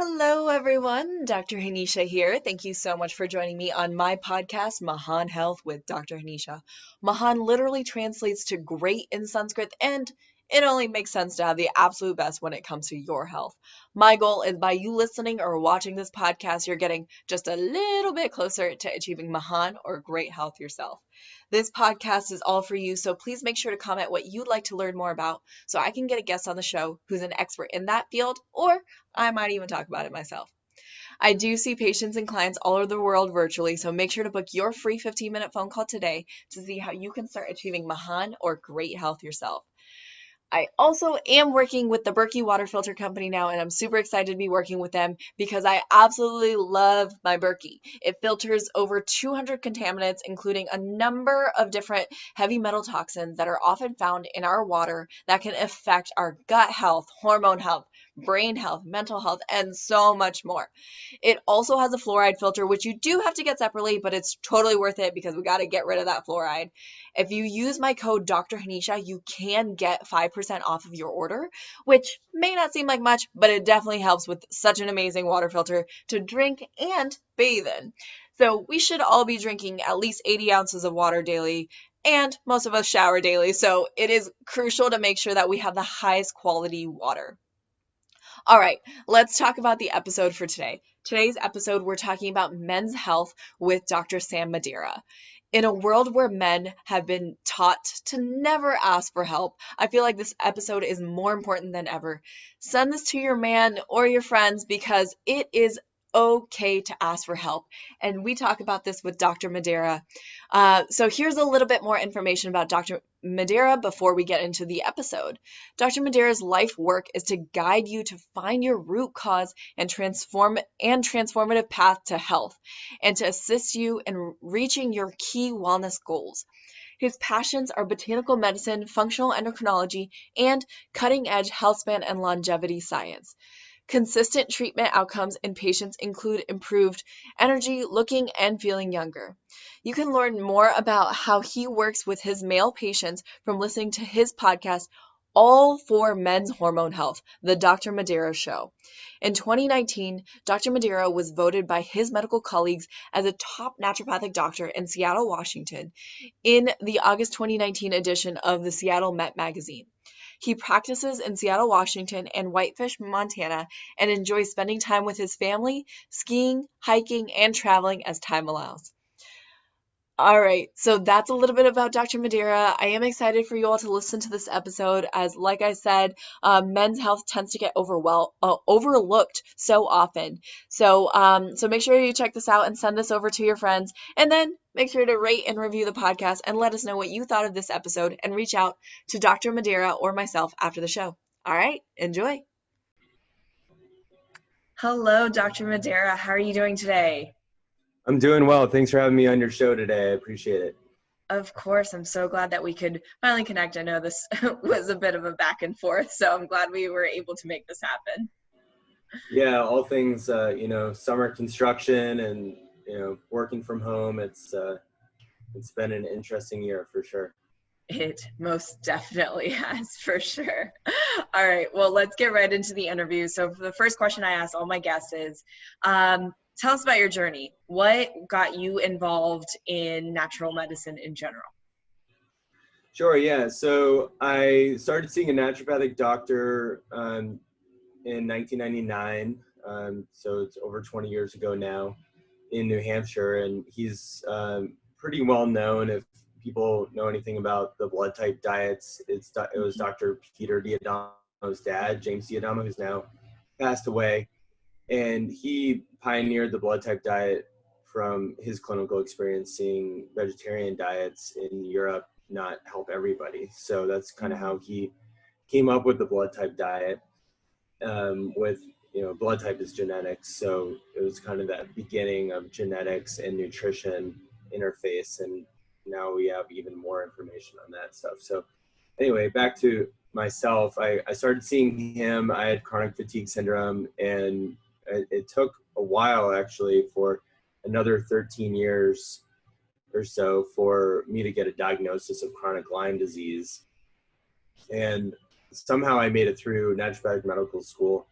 Hello, everyone. Dr. Hanisha here. Thank you so much for joining me on my podcast, Mahan Health with Dr. Hanisha. Mahan literally translates to great in Sanskrit, and it only makes sense to have the absolute best when it comes to your health. My goal is by you listening or watching this podcast, you're getting just a little bit closer to achieving Mahan or great health yourself. This podcast is all for you, so please make sure to comment what you'd like to learn more about so I can get a guest on the show who's an expert in that field, or I might even talk about it myself. I do see patients and clients all over the world virtually, so make sure to book your free 15-minute phone call today to see how you can start achieving Mahan or great health yourself. I also am working with the Berkey Water Filter Company now, and I'm super excited to be working with them because I absolutely love my Berkey. It filters over 200 contaminants, including a number of different heavy metal toxins that are often found in our water that can affect our gut health, hormone health, brain health, mental health, and so much more. It also has a fluoride filter, which you do have to get separately, but it's totally worth it because we got to get rid of that fluoride. If you use my code Dr. Hanisha, you can get 5% off of your order, which may not seem like much, but it definitely helps with such an amazing water filter to drink and bathe in. So we should all be drinking at least 80 ounces of water daily, and most of us shower daily. So it is crucial to make sure that we have the highest quality water. All right, let's talk about the episode for today. Today's episode, we're talking about men's health with Dr. Sam Madeira. In a world where men have been taught to never ask for help, I feel like this episode is more important than ever. Send this to your man or your friends because it is okay to ask for help. And we talk about this with Dr. Madeira. So here's a little bit more information about Dr. Madeira before we get into the episode. Dr. Madeira's life work is to guide you to find your root cause and transformative path to health, and to assist you in reaching your key wellness goals. His passions are botanical medicine, functional endocrinology, and cutting-edge health span and longevity science. Consistent treatment outcomes in patients include improved energy, looking, and feeling younger. You can learn more about how he works with his male patients from listening to his podcast, All for Men's Hormone Health, the Dr. Madeira Show. In 2019, Dr. Madeira was voted by his medical colleagues as a top naturopathic doctor in Seattle, Washington, in the August 2019 edition of the Seattle Met magazine. He practices in Seattle, Washington, and Whitefish, Montana, and enjoys spending time with his family, skiing, hiking, and traveling as time allows. All right, so that's a little bit about Dr. Madeira. I am excited for you all to listen to this episode, as, like I said, men's health tends to get overlooked so often. So make sure you check this out and send this over to your friends, and then make sure to rate and review the podcast and let us know what you thought of this episode, and reach out to Dr. Madeira or myself after the show. All right, enjoy. Hello, Dr. Madeira. How are you doing today? I'm doing well. Thanks for having me on your show today. I appreciate it. Of course, I'm so glad that we could finally connect. I know this was a bit of a back and forth, so I'm glad we were able to make this happen. Yeah, all things, summer construction and, working from home. It's been an interesting year for sure. It most definitely has, for sure. All right, well, let's get right into the interview. So for the first question I ask all my guests is, tell us about your journey. What got you involved in natural medicine in general? Sure, yeah. So I started seeing a naturopathic doctor in 1999. So it's over 20 years ago now in New Hampshire. And he's pretty well known. If people know anything about the blood type diets, it was Dr. Peter D'Adamo's dad, James D'Adamo, who's now passed away. And he pioneered the blood type diet from his clinical experience, seeing vegetarian diets in Europe not help everybody. So that's kind of how he came up with the blood type diet. Blood type is genetics. So it was kind of that beginning of genetics and nutrition interface. And now we have even more information on that stuff. So anyway, back to myself, I started seeing him. I had chronic fatigue syndrome, and it took a while, actually, for another 13 years or so for me to get a diagnosis of chronic Lyme disease. And somehow I made it through naturopathic medical school.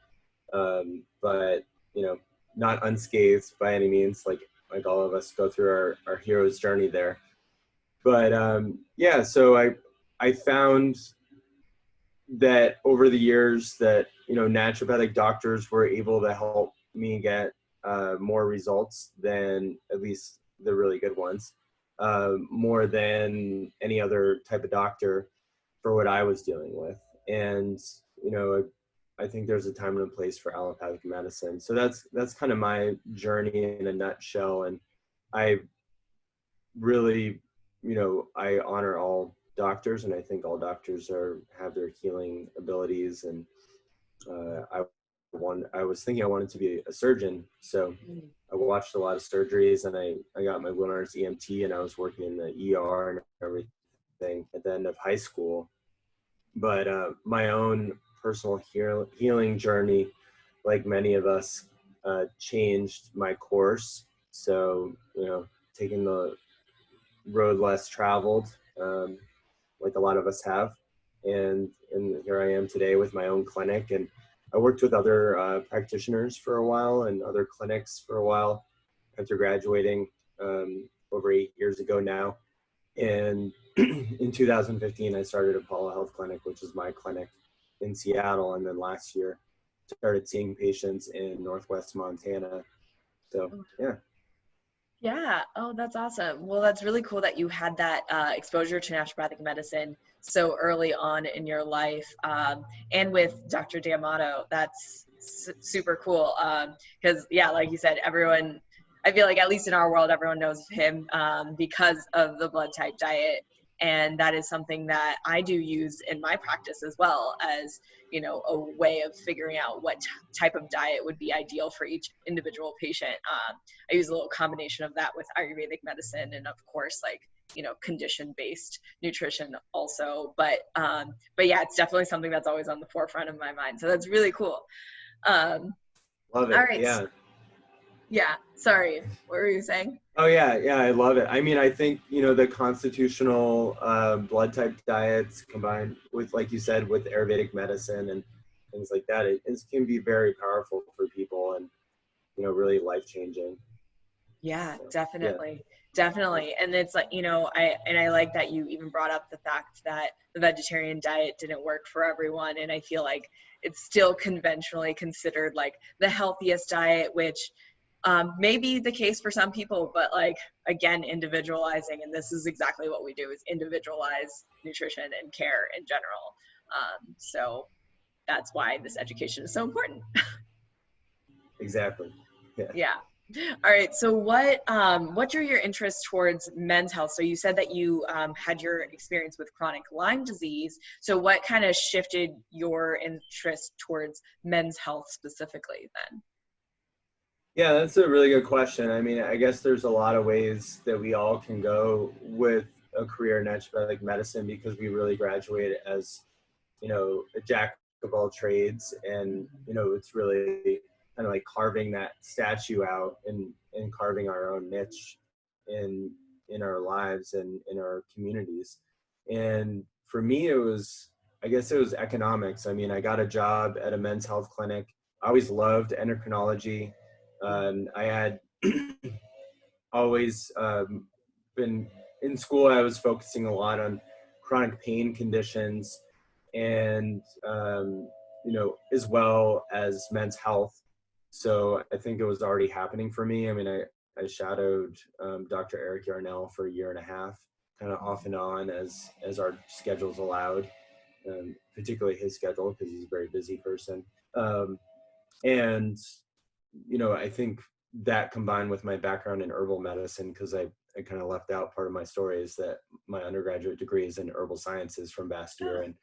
But you know, not unscathed by any means, like all of us go through our hero's journey there. But yeah, so I found that over the years that, you know, naturopathic doctors were able to help me get more results than, at least the really good ones, more than any other type of doctor for what I was dealing with. And, you know, I think there's a time and a place for allopathic medicine. So that's kind of my journey in a nutshell. And I really, you know, I honor all doctors, and I think all doctors have their healing abilities. And I was thinking I wanted to be a surgeon, so I watched a lot of surgeries, and I got my Wilner's EMT, and I was working in the ER and everything at the end of high school. But my own personal healing journey, like many of us, changed my course. So, you know, taking the road less traveled, like a lot of us have. And here I am today with my own clinic. And I worked with other practitioners for a while and other clinics for a while after graduating over 8 years ago now. And in 2015, I started Apollo Health Clinic, which is my clinic in Seattle. And then last year, started seeing patients in Northwest Montana. So, yeah. Yeah. Oh, that's awesome. Well, that's really cool that you had that exposure to naturopathic medicine so early on in your life. And with Dr. D'Amato, that's super cool. Because, yeah, like you said, everyone, I feel like at least in our world, everyone knows him because of the blood type diet. And that is something that I do use in my practice as well as, you know, a way of figuring out what type of diet would be ideal for each individual patient. I use a little combination of that with Ayurvedic medicine and of course like, you know, condition based nutrition also. But yeah, it's definitely something that's always on the forefront of my mind. So that's really cool. Um, Love all it. right. Yeah. Yeah. Sorry. What were you saying? Oh yeah, yeah, I love it. I mean, I think, you know, the constitutional blood type diets combined with, like you said, with Ayurvedic medicine and things like that, it can be very powerful for people, and, you know, really life changing. Yeah, So yeah, definitely. Definitely. And it's like, you know, I like that you even brought up the fact that the vegetarian diet didn't work for everyone. And I feel like it's still conventionally considered like the healthiest diet, which may be the case for some people, but like, again, individualizing. And this is exactly what we do is individualize nutrition and care in general. So that's why this education is so important. exactly. Yeah. Yeah. All right. So what drew your interest towards men's health? So you said that you had your experience with chronic Lyme disease. So what kind of shifted your interest towards men's health specifically then? Yeah, that's a really good question. I mean, I guess there's a lot of ways that we all can go with a career in naturopathic medicine, because we really graduate as, you know, a jack of all trades. And, you know, it's really kind of like carving that statue out and carving our own niche in in our lives and in our communities. And for me, I guess it was economics. I mean, I got a job at a men's health clinic. I always loved endocrinology. I had always been in school. I was focusing a lot on chronic pain conditions, and you know, as well as men's health. So I think it was already happening for me. I mean, I shadowed Dr. Eric Yarnell for a year and a half, kind of off and on as our schedules allowed, particularly his schedule, because he's a very busy person. Um, and you know, I think that combined with my background in herbal medicine, because I kind of left out part of my story, is that my undergraduate degree is in herbal sciences from Bastyr. And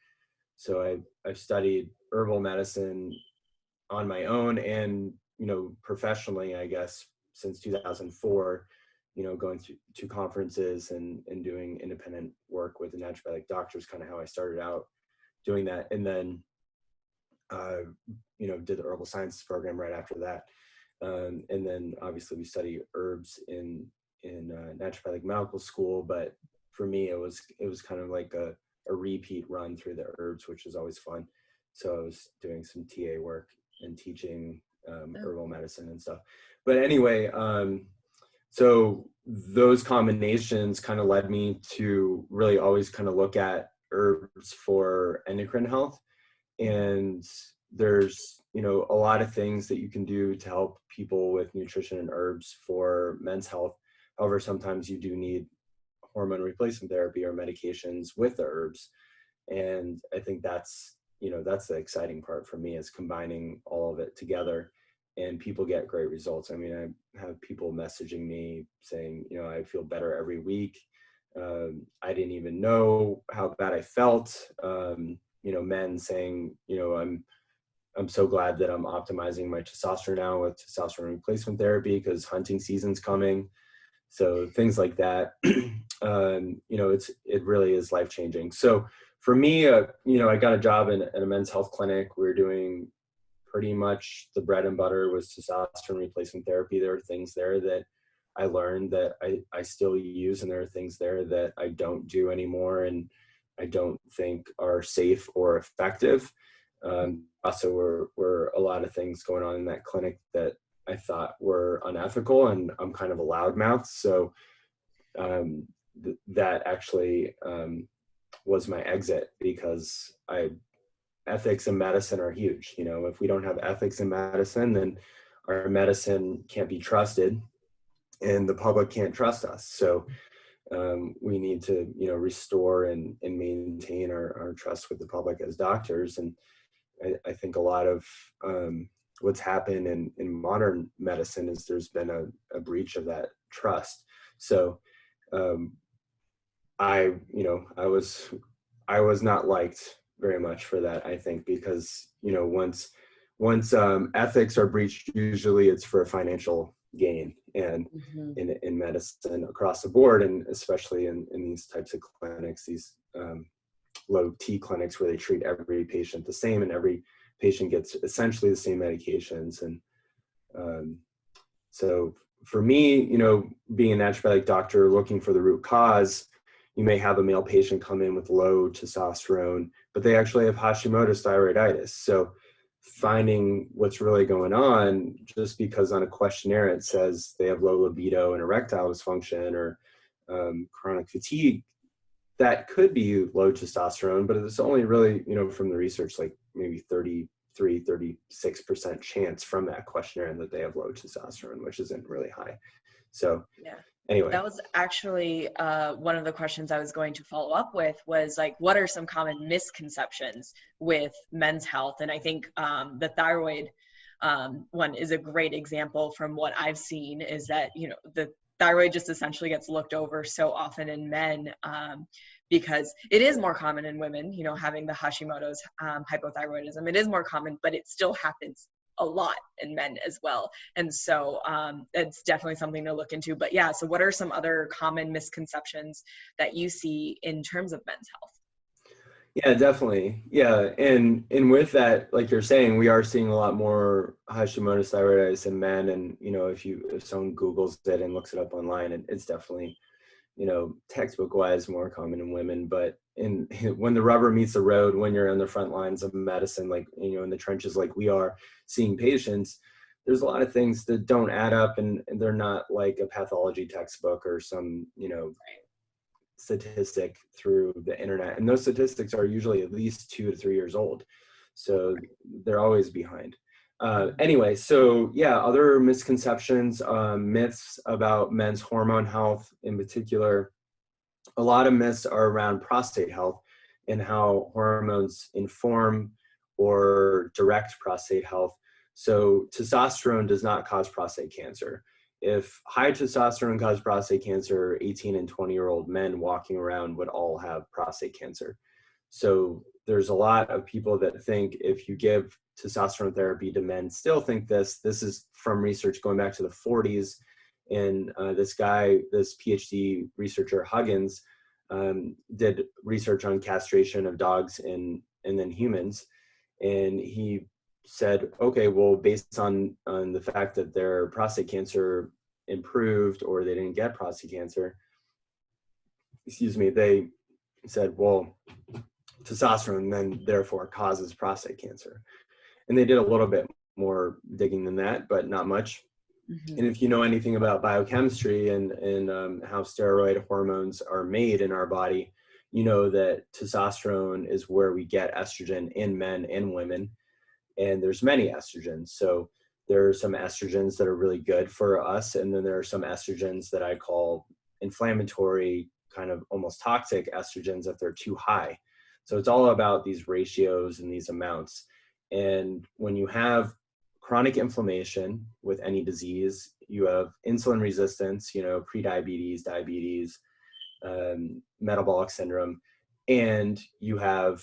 so I've studied herbal medicine on my own and, you know, professionally, I guess, since 2004, you know, going to conferences and doing independent work with the naturopathic doctors, kind of how I started out doing that. And then, you know, did the herbal sciences program right after that. And then obviously we study herbs in naturopathic medical school. But for me, it was kind of like a repeat run through the herbs, which is always fun. So I was doing some TA work and teaching Oh, herbal medicine and stuff. But anyway, so those combinations kind of led me to really always kind of look at herbs for endocrine health. And there's, you know, a lot of things that you can do to help people with nutrition and herbs for men's health. However, sometimes you do need hormone replacement therapy or medications with the herbs. And I think that's, you know, that's the exciting part for me, is combining all of it together, and people get great results. I mean, I have people messaging me saying, you know, I feel better every week. I didn't even know how bad I felt. You know, men saying, you know, I'm so glad that I'm optimizing my testosterone now with testosterone replacement therapy because hunting season's coming. So things like that, you know, it really is life changing. So for me, you know, I got a job in a men's health clinic. We were doing pretty much the bread and butter was testosterone replacement therapy. There are things there that I learned that I still use, and there are things there that I don't do anymore and I don't think are safe or effective. Also, were a lot of things going on in that clinic that I thought were unethical, and I'm kind of a loudmouth. So that actually was my exit, because ethics in medicine are huge. You know, if we don't have ethics in medicine, then our medicine can't be trusted and the public can't trust us. So we need to, you know, restore and maintain our trust with the public as doctors. And I think a lot of what's happened in modern medicine is there's been a breach of that trust. So you know, I was not liked very much for that, I think, because, you know, once ethics are breached, usually it's for financial gain, and in medicine across the board, and especially in these types of clinics, these low T clinics where they treat every patient the same and every patient gets essentially the same medications. And so for me, you know, being a naturopathic doctor looking for the root cause, you may have a male patient come in with low testosterone, but they actually have Hashimoto's thyroiditis. So finding what's really going on, just because on a questionnaire it says they have low libido and erectile dysfunction or chronic fatigue, that could be low testosterone, but it's only really, you know, from the research, like maybe 36% chance from that questionnaire that they have low testosterone, which isn't really high. So yeah. anyway. That was actually one of the questions I was going to follow up with, was like, what are some common misconceptions with men's health? And I think the thyroid one is a great example from what I've seen, is that, you know, the thyroid just essentially gets looked over so often in men because it is more common in women, you know, having the Hashimoto's hypothyroidism. It is more common, but it still happens a lot in men as well. And so it's definitely something to look into. But yeah, so what are some other common misconceptions that you see in terms of men's health? Yeah, definitely. Yeah. And with that, like you're saying, we are seeing a lot more Hashimoto's thyroiditis in men. And, you know, if someone Googles it and looks it up online, it's definitely, you know, textbook wise more common in women. But when the rubber meets the road, when you're on the front lines of medicine, like, you know, in the trenches, like we are seeing patients, there's a lot of things that don't add up, and they're not like a pathology textbook or some, you know, statistic through the internet. And those statistics are usually at least 2 to 3 years old. So they're always behind. Anyway, so yeah, other misconceptions, myths about men's hormone health in particular. A lot of myths are around prostate health and how hormones inform or direct prostate health. So testosterone does not cause prostate cancer. If high testosterone caused prostate cancer, 18 and 20-year-old men walking around would all have prostate cancer. So there's a lot of people that think if you give testosterone therapy to men, still think this is from research going back to the 40s. And this PhD researcher, Huggins, did research on castration of dogs and then humans. And he said, okay, well, based on the fact that their prostate cancer improved or they didn't get prostate cancer, they said, well, testosterone then therefore causes prostate cancer. And they did a little bit more digging than that, but not much. Mm-hmm. And if you know anything about biochemistry and how steroid hormones are made in our body, you know that testosterone is where we get estrogen in men and women. And there's many estrogens. So there are some estrogens that are really good for us. And then there are some estrogens that I call inflammatory, kind of almost toxic estrogens if they're too high. So it's all about these ratios and these amounts. And when you have chronic inflammation with any disease, you have insulin resistance, you know, prediabetes, diabetes, metabolic syndrome, and you have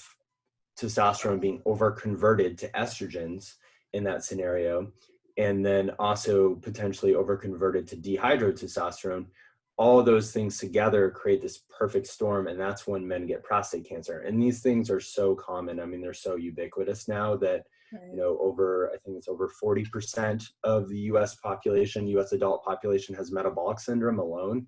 testosterone being overconverted to estrogens in that scenario, and then also potentially overconverted to dehydrotestosterone. All of those things together create this perfect storm, and that's when men get prostate cancer. And these things are so common. I mean, they're so ubiquitous now that, you know, I think it's over 40% of the US population, US adult population, has metabolic syndrome alone.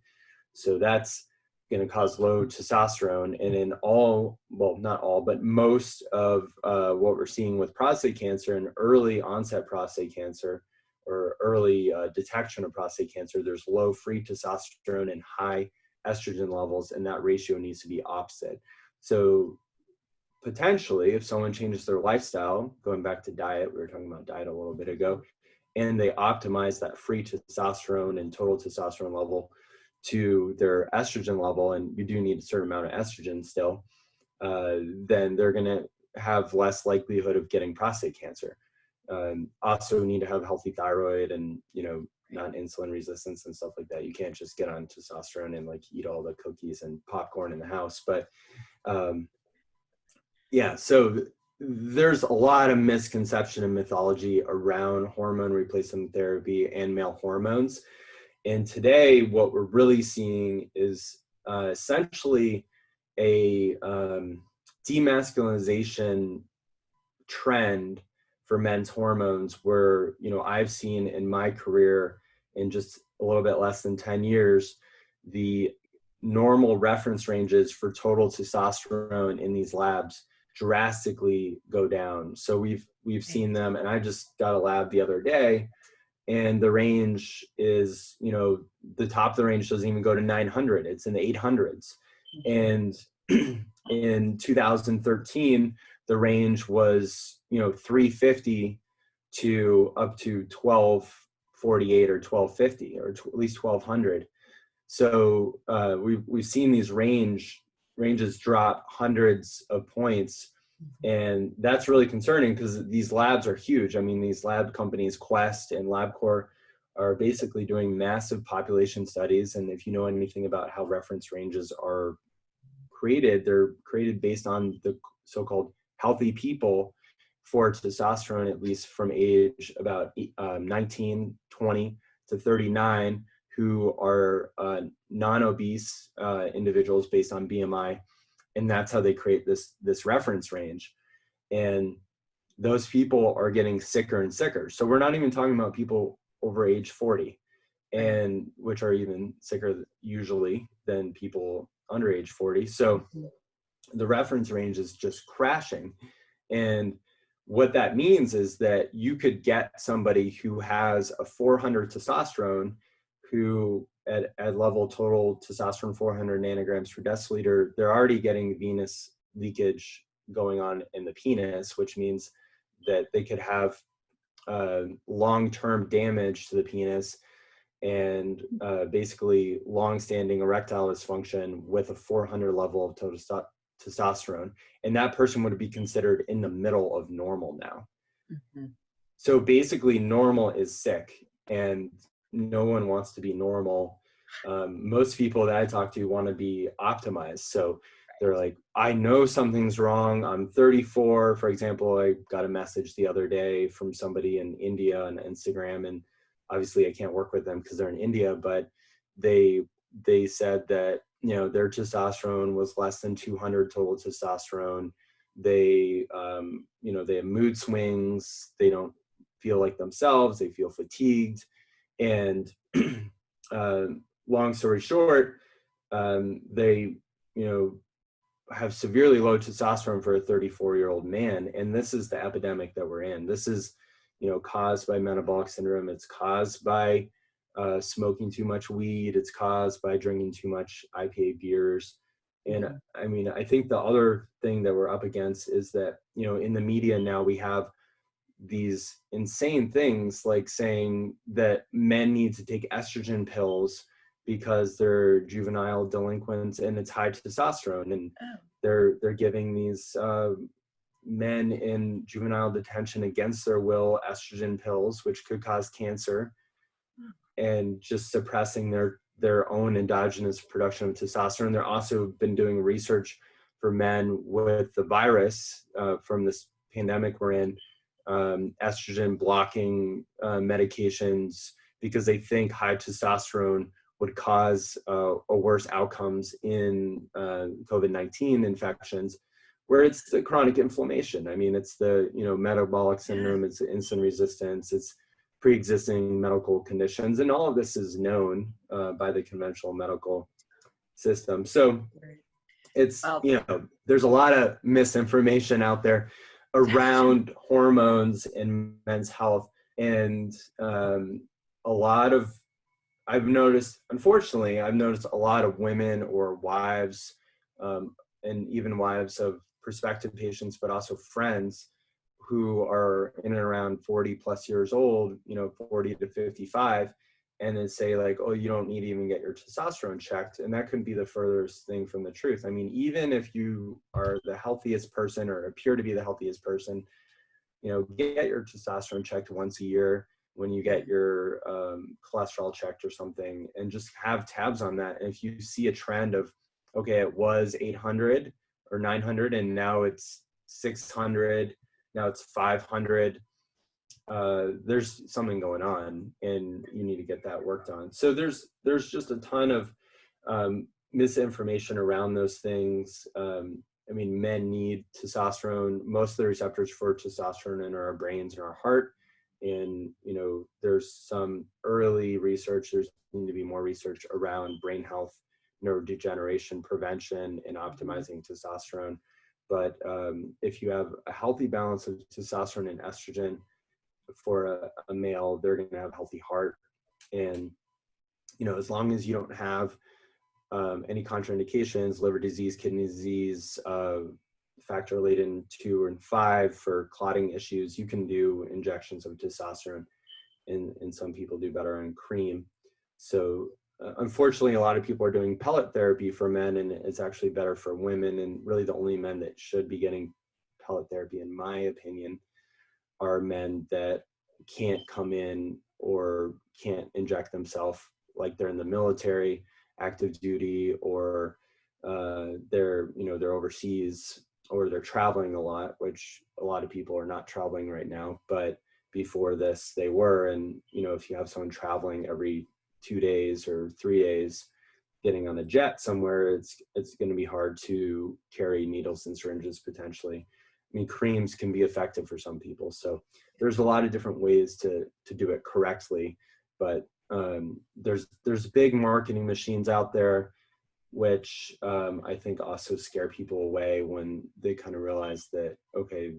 So that's going to cause low testosterone. And in all, well, not all, but most of what we're seeing with prostate cancer and early onset prostate cancer, or early detection of prostate cancer, there's low free testosterone and high estrogen levels, and that ratio needs to be opposite. So potentially, if someone changes their lifestyle, going back to diet, we were talking about diet a little bit ago, and they optimize that free testosterone and total testosterone level to their estrogen level, and you do need a certain amount of estrogen still, then they're going to have less likelihood of getting prostate cancer. Also need to have healthy thyroid and, you know, non-insulin resistance and stuff like that. You can't just get on testosterone and like eat all the cookies and popcorn in the house. But yeah, so there's a lot of misconception and mythology around hormone replacement therapy and male hormones. And today, what we're really seeing is essentially a demasculinization trend for men's hormones, where, you know, I've seen in my career in just a little bit less than 10 years, the normal reference ranges for total testosterone in these labs drastically go down. So we've seen them, and I just got a lab the other day, and the range is, you know, the top of the range doesn't even go to 900. It's in the 800s. And in 2013, the range was, you know, 350 to up to 1248 or 1250, or at least 1200. So we've seen these ranges drop hundreds of points. And that's really concerning because these labs are huge. I mean, these lab companies, Quest and LabCorp, are basically doing massive population studies. And if you know anything about how reference ranges are created, they're created based on the so-called healthy people for testosterone, at least from age about 19, 20 to 39, who are non-obese individuals based on BMI. And that's how they create this reference range. And those people are getting sicker and sicker. So we're not even talking about people over age 40, and which are even sicker usually than people under age 40. So the reference range is just crashing. And what that means is that you could get somebody who has a 400 testosterone, who at level total testosterone 400 nanograms per deciliter, they're already getting venous leakage going on in the penis, which means that they could have long-term damage to the penis and basically long-standing erectile dysfunction with a 400 level of total testosterone. And that person would be considered in the middle of normal now. So basically normal is sick, and no one wants to be normal. Most people that I talk to want to be optimized. So they're like, I know something's wrong. I'm 34. For example, I got a message the other day from somebody in India on Instagram, and obviously I can't work with them because they're in India, but they said that, you know, their testosterone was less than 200 total testosterone. They, you know, they have mood swings. They don't feel like themselves. They feel fatigued. And long story short, they, you know, have severely low testosterone for a 34-year-old man. And this is the epidemic that we're in. This is, caused by metabolic syndrome. It's caused by smoking too much weed. It's caused by drinking too much IPA beers. And I mean, I think the other thing that we're up against is that, in the media now we have these insane things like saying that men need to take estrogen pills because they're juvenile delinquents and it's high testosterone. And they're giving these men in juvenile detention against their will estrogen pills, which could cause cancer, and just suppressing their own endogenous production of testosterone. They're also been doing research for men with the virus from this pandemic we're in, estrogen blocking medications, because they think high testosterone would cause a worse outcomes in COVID-19 infections, where it's the chronic inflammation. I mean, it's the metabolic syndrome, it's the insulin resistance, it's pre-existing medical conditions, and all of this is known by the conventional medical system. So it's there's a lot of misinformation out there around hormones and men's health, and unfortunately I've noticed a lot of women or wives, and even wives of prospective patients, but also friends who are in and around 40 plus years old, 40 to 55, and then say like, oh, you don't need to even get your testosterone checked. And that couldn't be the furthest thing from the truth. I mean, even if you are the healthiest person or appear to be the healthiest person, get your testosterone checked once a year when you get your cholesterol checked or something, and just have tabs on that. And if you see a trend of, okay, it was 800 or 900 and now it's 600, now it's 500, there's something going on and you need to get that worked on. So there's just a ton of misinformation around those things. I mean, men need testosterone. Most of the receptors for testosterone in our brains and our heart. And, there's some early research, there's need to be more research around brain health, neurodegeneration prevention, and optimizing testosterone. But if you have a healthy balance of testosterone and estrogen for a male, they're going to have a healthy heart. And, as long as you don't have any contraindications, liver disease, kidney disease, factor Leiden 2 and 5 for clotting issues, you can do injections of testosterone, and some people do better on cream. So unfortunately, a lot of people are doing pellet therapy for men, and it's actually better for women. And really the only men that should be getting pellet therapy, in my opinion, are men that can't come in or can't inject themselves, like they're in the military, active duty, or they're overseas, or they're traveling a lot, which a lot of people are not traveling right now, but before this they were. And if you have someone traveling every 2 days or 3 days, getting on a jet somewhere, it's going to be hard to carry needles and syringes potentially. I mean, creams can be effective for some people. So there's a lot of different ways to do it correctly, but there's big marketing machines out there, which I think also scare people away when they kind of realize that, okay,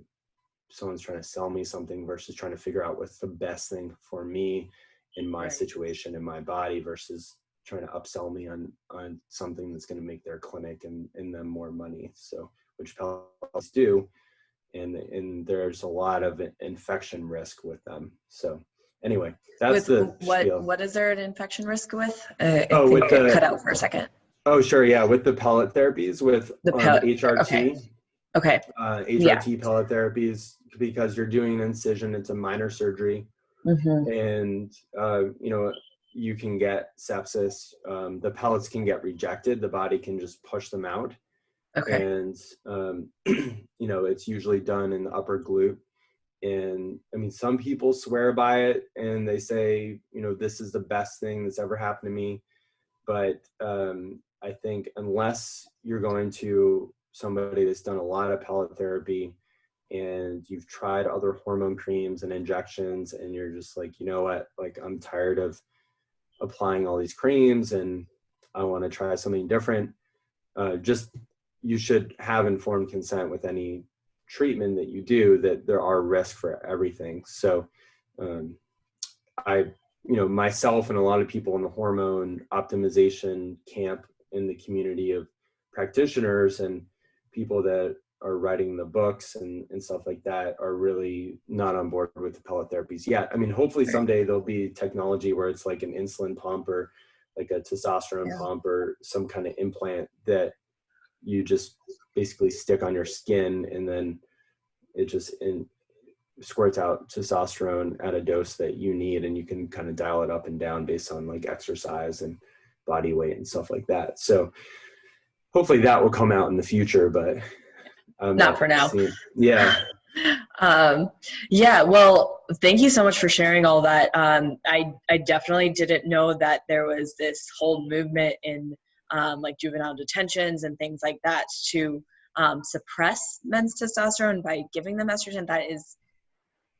someone's trying to sell me something versus trying to figure out what's the best thing for me in my situation, in my body, versus trying to upsell me on something that's going to make their clinic and them more money. So, which pellets do. And there's a lot of infection risk with them. So anyway, that's what is there an infection risk with? It cut out for a second. Oh, sure. Yeah. With the pellet therapies, with the pellet, HRT. Okay. HRT pellet therapies, because you're doing an incision, it's a minor surgery. And, you can get sepsis. The pellets can get rejected. The body can just push them out. Okay. And, it's usually done in the upper glute. And I mean, some people swear by it and they say, this is the best thing that's ever happened to me. But I think unless you're going to somebody that's done a lot of pellet therapy and you've tried other hormone creams and injections, and you're just like, you know what, like, I'm tired of applying all these creams and I want to try something different, you should have informed consent with any treatment that you do, that there are risks for everything. So I, myself and a lot of people in the hormone optimization camp in the community of practitioners and people that are writing the books and stuff like that are really not on board with the pellet therapies yet. I mean, hopefully someday there'll be technology where it's like an insulin pump or like a testosterone pump or some kind of implant that you just basically stick on your skin, and then it just squirts out testosterone at a dose that you need, and you can kind of dial it up and down based on like exercise and body weight and stuff like that. So hopefully that will come out in the future, but not for now. Yeah. Yeah, well, thank you so much for sharing all that. I definitely didn't know that there was this whole movement in like juvenile detentions and things like that to suppress men's testosterone by giving them estrogen. That is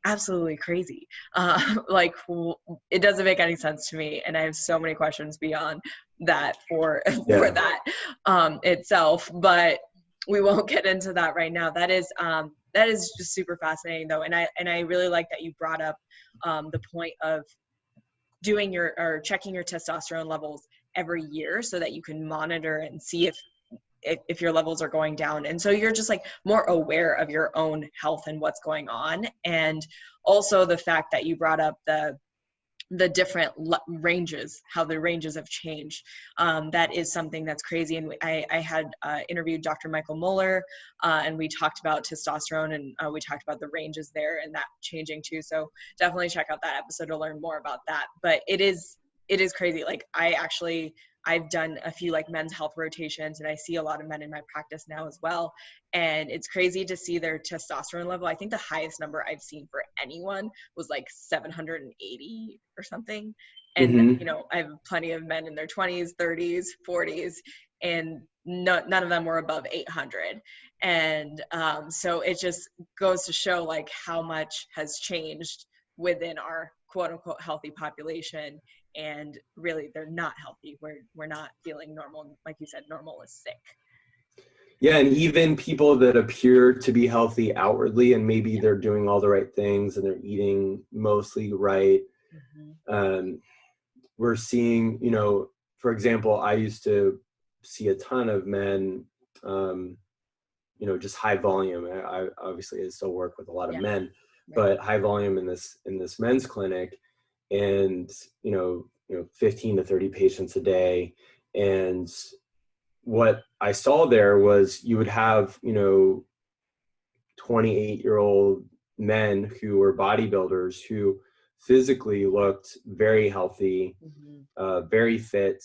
absolutely crazy. Like, it doesn't make any sense to me, and I have so many questions beyond that for that itself, but we won't get into that right now. That is just super fascinating though, and I really like that you brought up the point of doing checking your testosterone levels every year so that you can monitor and see if your levels are going down. And so you're just like more aware of your own health and what's going on. And also the fact that you brought up the different ranges, how the ranges have changed. That is something that's crazy. And I had interviewed Dr. Michael Muller, and we talked about testosterone, and we talked about the ranges there and that changing too. So definitely check out that episode to learn more about that. But it is crazy. Like, I've done a few like men's health rotations, and I see a lot of men in my practice now as well. And it's crazy to see their testosterone level. I think the highest number I've seen for anyone was like 780 or something. And, I have plenty of men in their 20s, 30s, 40s, and none of them were above 800. And so it just goes to show like how much has changed within our quote unquote healthy population. And really, they're not healthy. We're not feeling normal. Like you said, normal is sick. Yeah, and even people that appear to be healthy outwardly, and maybe they're doing all the right things and they're eating mostly right. We're seeing, for example, I used to see a ton of men, just high volume. I obviously still work with a lot of men, but high volume in this men's clinic, and 15 to 30 patients a day. And what I saw there was you would have 28-year-old men who were bodybuilders who physically looked very healthy, very fit,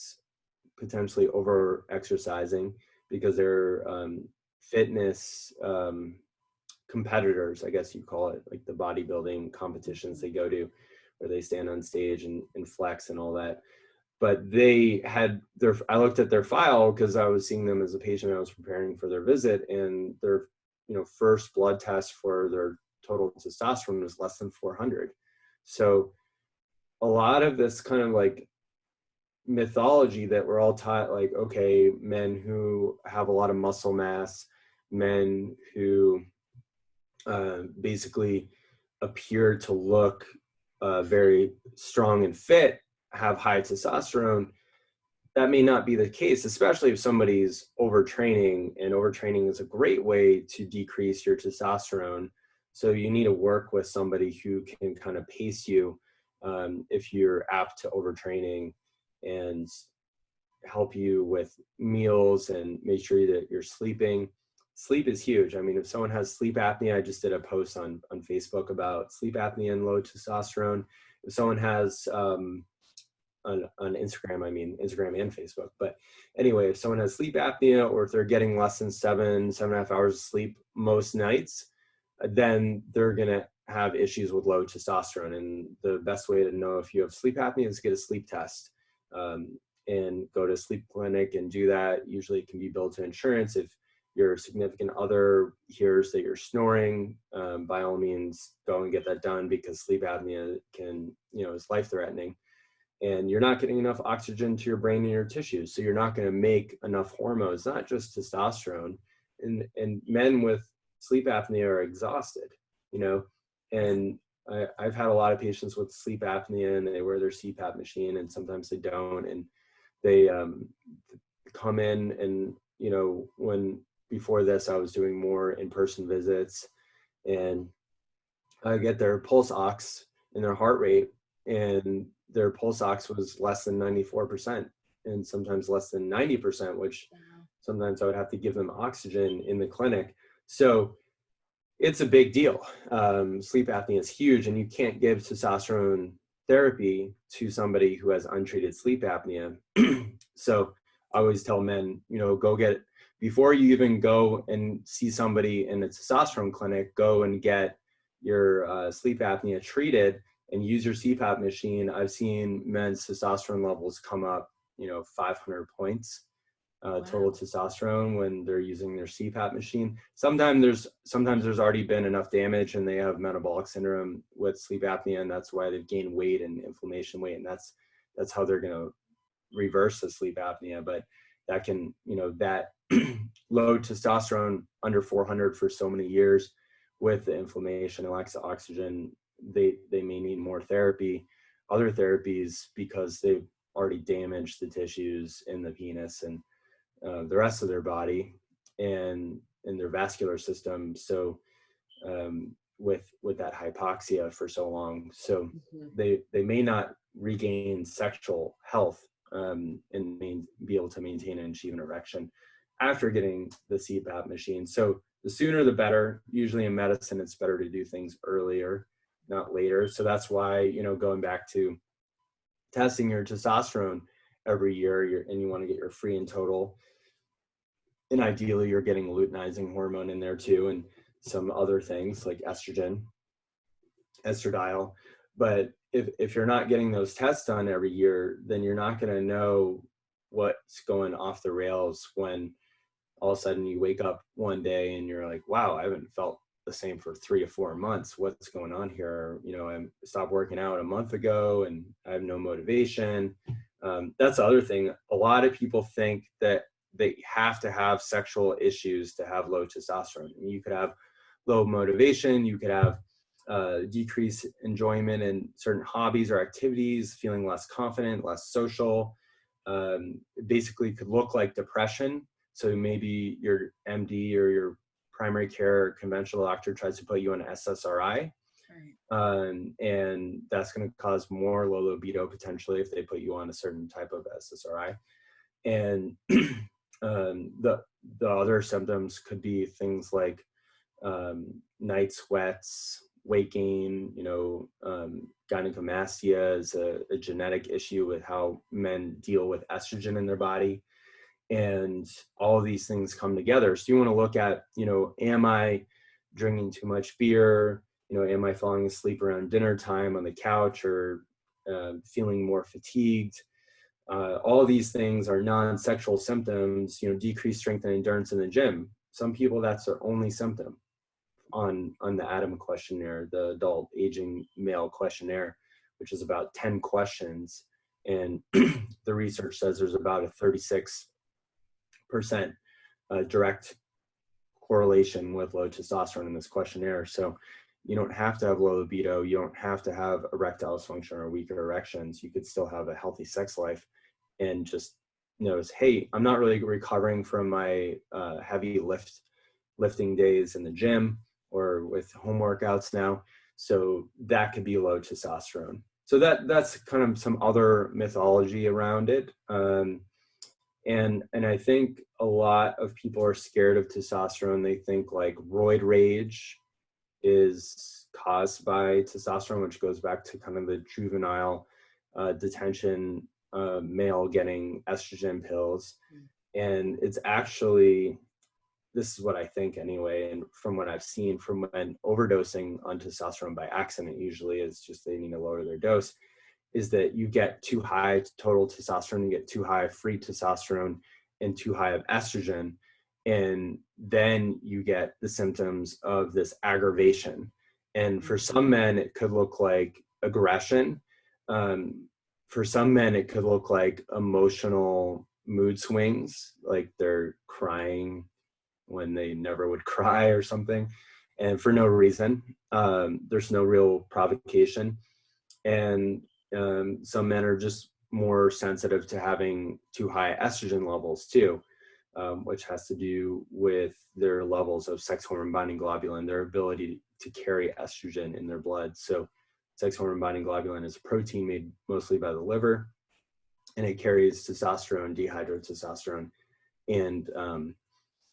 potentially over exercising because they're fitness competitors, I guess you call it, like the bodybuilding competitions they go to where they stand on stage and flex and all that. But they had I looked at their file because I was seeing them as a patient. I was preparing for their visit, and their first blood test for their total testosterone was less than 400. So a lot of this kind of like mythology that we're all taught, like, okay, men who have a lot of muscle mass, men who basically appear to look very strong and fit, have high testosterone. That may not be the case, especially if somebody's overtraining, and overtraining is a great way to decrease your testosterone. So you need to work with somebody who can kind of pace you if you're apt to overtraining, and help you with meals and make sure that you're sleeping. Sleep is huge. I mean, if someone has sleep apnea, I just did a post on Facebook about sleep apnea and low testosterone. If someone has on Instagram, Instagram and Facebook. But anyway, if someone has sleep apnea, or if they're getting less than 7.5 hours of sleep most nights, then they're going to have issues with low testosterone. And the best way to know if you have sleep apnea is get a sleep test and go to a sleep clinic and do that. Usually it can be billed to insurance. If your significant other hears that you're snoring, by all means, go and get that done, because sleep apnea is life-threatening. And you're not getting enough oxygen to your brain and your tissues. So you're not going to make enough hormones, not just testosterone. And men with sleep apnea are exhausted, and I've had a lot of patients with sleep apnea, and they wear their CPAP machine, and sometimes they don't, and they come in, and when before this I was doing more in-person visits, and I get their pulse ox and their heart rate, and their pulse ox was less than 94%, and sometimes less than 90%, which sometimes I would have to give them oxygen in the clinic. So it's a big deal. Sleep apnea is huge, and you can't give testosterone therapy to somebody who has untreated sleep apnea. So I always tell men, go get, before you even go and see somebody in a testosterone clinic, go and get your sleep apnea treated and use your CPAP machine. I've seen men's testosterone levels come up, 500 points. Total testosterone when they're using their CPAP machine. Sometimes there's already been enough damage, and they have metabolic syndrome with sleep apnea, and that's why they've gained weight and inflammation weight, and that's how they're going to reverse the sleep apnea. But that can, that low testosterone under 400 for so many years with the inflammation and lacks of oxygen, they may need more therapy, other therapies, because they've already damaged the tissues in the penis and the rest of their body and their vascular system. So with that hypoxia for so long, so they may not regain sexual health and be able to maintain and achieve an erection after getting the CPAP machine. So the sooner the better. Usually in medicine, it's better to do things earlier, not later. So that's why, going back to testing your testosterone every year, and you want to get your free and total. And ideally, you're getting luteinizing hormone in there too, and some other things like estrogen, estradiol. But if you're not getting those tests done every year, then you're not going to know what's going off the rails when all of a sudden you wake up one day and you're like, wow, I haven't felt the same for 3 to 4 months. What's going on here? I stopped working out a month ago and I have no motivation. That's the other thing. A lot of people think that they have to have sexual issues to have low testosterone. You could have low motivation. You could have decreased enjoyment in certain hobbies or activities, feeling less confident, less social. Basically could look like depression. So maybe your MD or your primary care conventional doctor tries to put you on SSRI. And that's going to cause more low libido potentially if they put you on a certain type of SSRI. And the other symptoms could be things like night sweats, weight gain, gynecomastia is a genetic issue with how men deal with estrogen in their body. And all of these things come together. So you want to look at, am I drinking too much beer? Am I falling asleep around dinner time on the couch, or feeling more fatigued? All of these things are non-sexual symptoms, decreased strength and endurance in the gym. Some people, that's their only symptom on the ADAM questionnaire, the adult aging male questionnaire, which is about 10 questions. And the research says there's about a 36% direct correlation with low testosterone in this questionnaire. So you don't have to have low libido. You don't have to have erectile dysfunction or weaker erections. You could still have a healthy sex life and just notice, hey, I'm not really recovering from my heavy lifting days in the gym or with home workouts now. So that could be low testosterone. So that's kind of some other mythology around it. And I think a lot of people are scared of testosterone. They think like roid rage is caused by testosterone, which goes back to kind of the juvenile detention male getting estrogen pills. And it's actually, this is what I think anyway, and from what I've seen from men overdosing on testosterone by accident, usually it's just they need to lower their dose, is that you get too high total testosterone, you get too high free testosterone and too high of estrogen. And then you get the symptoms of this aggravation. And for some men, it could look like aggression. For some men, it could look like emotional mood swings, like they're crying when they never would cry or something. and for no reason. There's no real provocation. And some men are just more sensitive to having too high estrogen levels too, which has to do with their levels of sex hormone binding globulin, their ability to carry estrogen in their blood. So sex hormone binding globulin is a protein made mostly by the liver, and it carries testosterone, dehydrated testosterone, and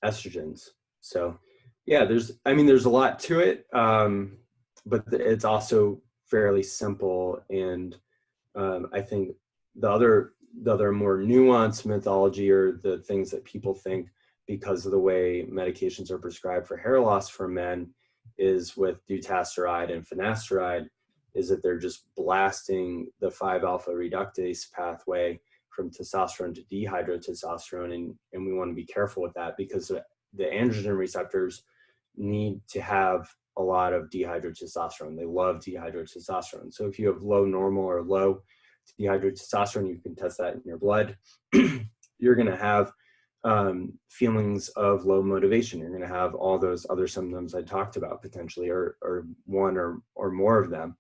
estrogens. So yeah, there's a lot to it, but it's also fairly simple. And I think the other more nuanced mythology, or the things that people think because of the way medications are prescribed for hair loss for men, is with dutasteride and finasteride, is that they're just blasting the 5-alpha reductase pathway from testosterone to dehydrated testosterone. And we want to be careful with that, because the androgen receptors need to have a lot of dehydrated testosterone. They love dehydrated testosterone. So if you have low normal or low dehydrated testosterone, you can test that in your blood. You're going to have feelings of low motivation. You're going to have all those other symptoms I talked about potentially, or one or more of them.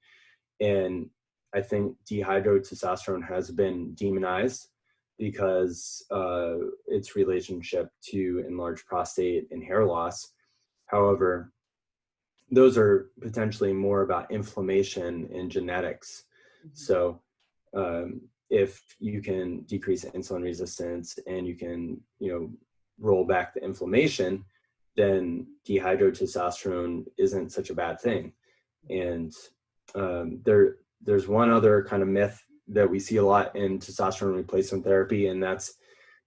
And I think dehydrated testosterone has been demonized because its relationship to enlarged prostate and hair loss. However, those are potentially more about inflammation and genetics. So if you can decrease insulin resistance and you can, roll back the inflammation, then dehydrated testosterone isn't such a bad thing. And there's one other kind of myth that we see a lot in testosterone replacement therapy, and that's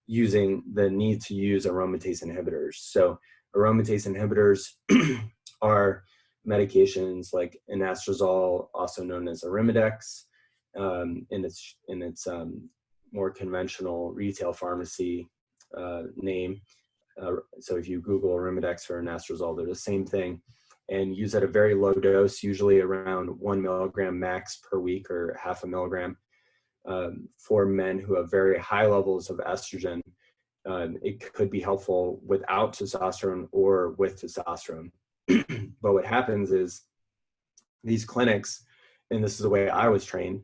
using the need to use aromatase inhibitors. So aromatase inhibitors are medications like anastrozole, also known as Arimidex, in its more conventional retail pharmacy name. So if you Google Arimidex or anastrozole, they're the same thing, and use at a very low dose, usually around 1 milligram max per week, or half a milligram, for men who have very high levels of estrogen. It could be helpful without testosterone or with testosterone. But what happens is these clinics, and this is the way I was trained,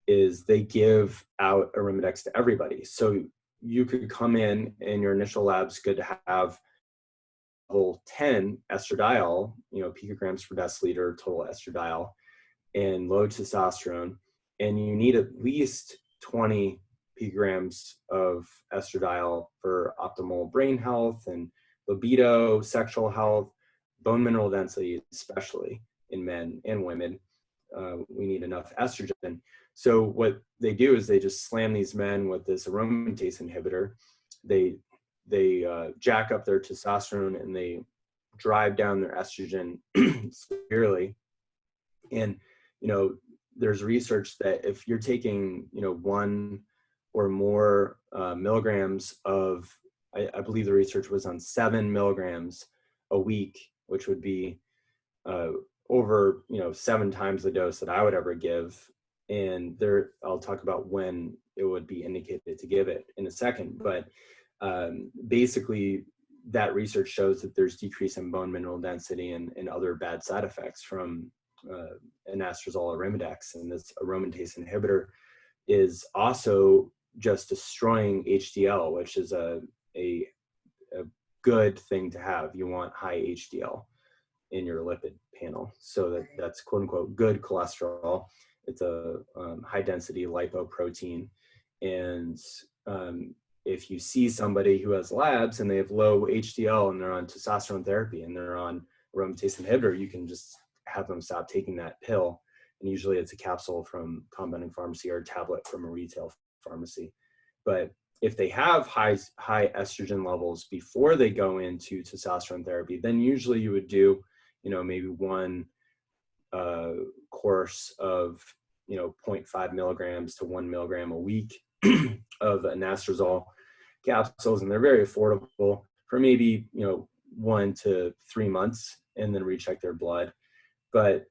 is they give out Arimidex to everybody. So you could come in and your initial lab's good to have level 10 estradiol, picograms per deciliter total estradiol, and low testosterone, and you need at least 20 picograms of estradiol for optimal brain health and libido, sexual health, bone mineral density, especially in men and women. We need enough estrogen. So what they do is they just slam these men with this aromatase inhibitor. They jack up their testosterone and they drive down their estrogen severely. And there's research that if you're taking 1 or more milligrams of, I believe the research was on 7 milligrams a week, which would be over 7 times the dose that I would ever give. And I'll talk about when it would be indicated to give it in a second, but basically that research shows that there's decrease in bone mineral density and other bad side effects from anastrozole Arimidex. And this aromatase inhibitor is also just destroying HDL, which is a good thing to have. You want high HDL in your lipid panel, so that's quote unquote good cholesterol. It's a high density lipoprotein. And if you see somebody who has labs and they have low HDL and they're on testosterone therapy and they're on aromatase inhibitor, you can just have them stop taking that pill. And usually it's a capsule from compounding pharmacy or a tablet from a retail pharmacy. But if they have high estrogen levels before they go into testosterone therapy, then usually you would do, maybe 1 course of, 0.5 milligrams to 1 milligram a week of anastrozole capsules. And they're very affordable for maybe, 1 to 3 months, and then recheck their blood. But